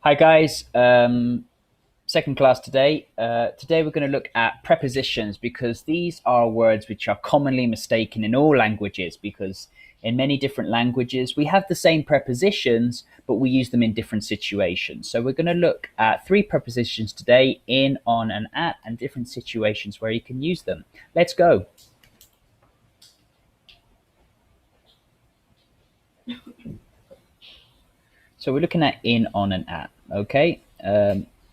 Hi guys, second class today. Today we're going to look at prepositions because these are words which are commonly mistaken in all languages because in many different languages we have the same prepositions but we use them in different situations. So we're going to look at three prepositions today: in, on and at, and different situations where you can use them. Let's go. So we're looking at in, on and at, okay?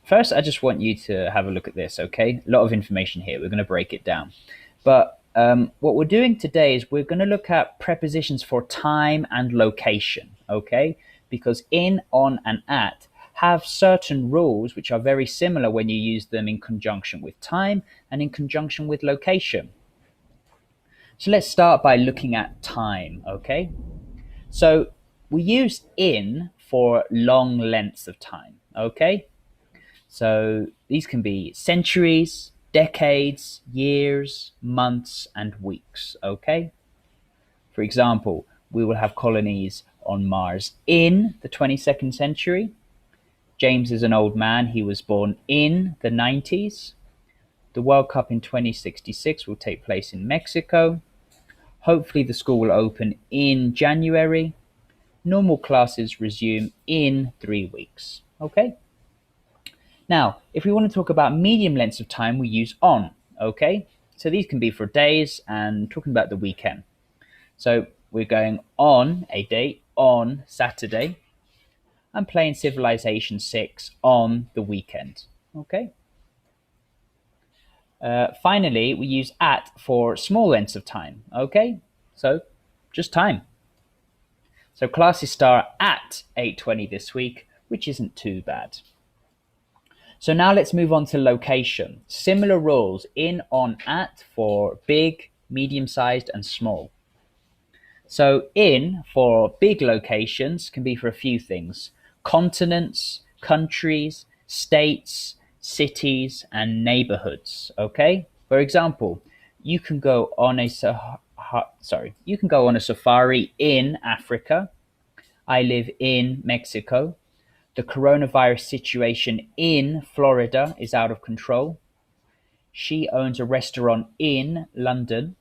First, I just want you to have a look at this, okay? A lot of information here. We're going to break it down. But what we're doing today is we're going to look at prepositions for time and location, okay? Because in, on, and at have certain rules which are very similar when you use them in conjunction with time and in conjunction with location. So let's start by looking at time, okay? So we use in for long lengths of time, okay? So these can be centuries, decades, years, months, and weeks, okay? For example, we will have colonies on Mars in the 22nd century. James is an old man. He was born in the 90s. The World Cup in 2066 will take place in Mexico. Hopefully the school will open in January. Normal classes resume in 3 weeks, okay? Now, if we want to talk about medium lengths of time, we use on, okay? So these can be for days and talking about the weekend. So we're going on a date on Saturday and playing Civilization 6 on the weekend, okay? Finally, we use at for small lengths of time, okay? So just time. So classes start at 8:20 this week, which isn't too bad. So now let's move on to location. Similar rules: in, on, at for big, medium-sized, and small. So in for big locations can be for a few things: continents, countries, states, cities, and neighborhoods. Okay? For example, you can go on a safari in Africa. I live in Mexico. The coronavirus situation in Florida is out of control. She owns a restaurant in London.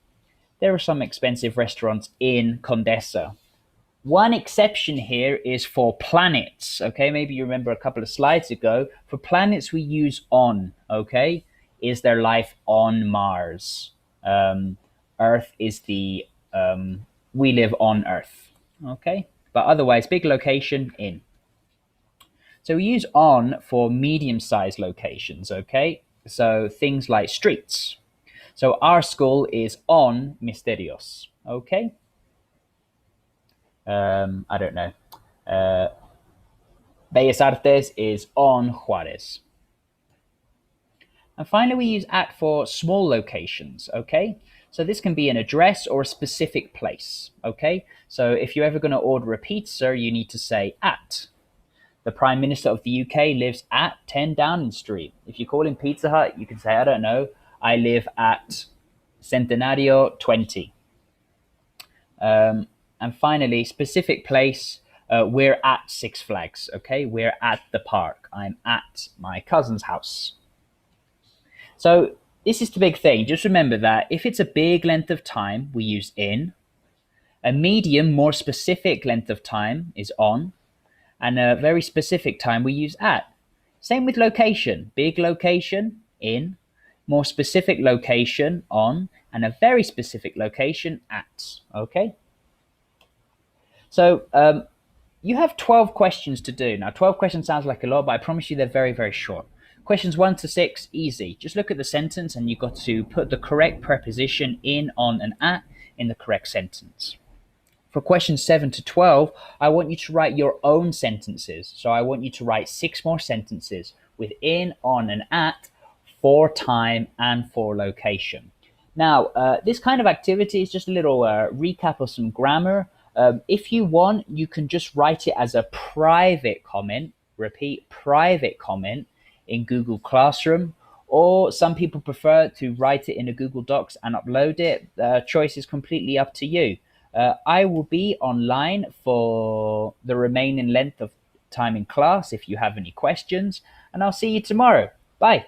There are some expensive restaurants in Condesa. One exception here is for planets. Okay, maybe you remember a couple of slides ago. For planets, we use on. Okay, is there life on Mars? Earth is the we live on Earth. Okay, but otherwise, big location in. So we use on for medium-sized locations, okay? So things like streets. So our school is on Misterios, okay? I don't know. Bellas Artes is on Juarez. And finally, we use at for small locations, okay? So this can be an address or a specific place, okay? So if you're ever going to order a pizza, you need to say at. The Prime Minister of the UK lives at 10 Downing Street. If you call him Pizza Hut, you can say, I don't know, I live at Centenario 20. And finally, specific place, we're at Six Flags, okay? We're at the park. I'm at my cousin's house. So this is the big thing. Just remember that if it's a big length of time, we use in. A medium, more specific length of time is on. And a very specific time we use at. Same with location. Big location, in. More specific location, on. And a very specific location, at. Okay? So you have 12 questions to do. Now, 12 questions sounds like a lot, but I promise you they're very, very short. Questions 1 to 6, easy. Just look at the sentence and you've got to put the correct preposition in, on, and at in the correct sentence. For questions 7 to 12, I want you to write your own sentences. So I want you to write 6 more sentences with in, on, and at for time and for location. Now, this kind of activity is just a little recap of some grammar. If you want, you can just write it as a private comment, repeat, private comment in Google Classroom, or some people prefer to write it in a Google Docs and upload it. Choice is completely up to you. I will be online for the remaining length of time in class if you have any questions, and I'll see you tomorrow. Bye.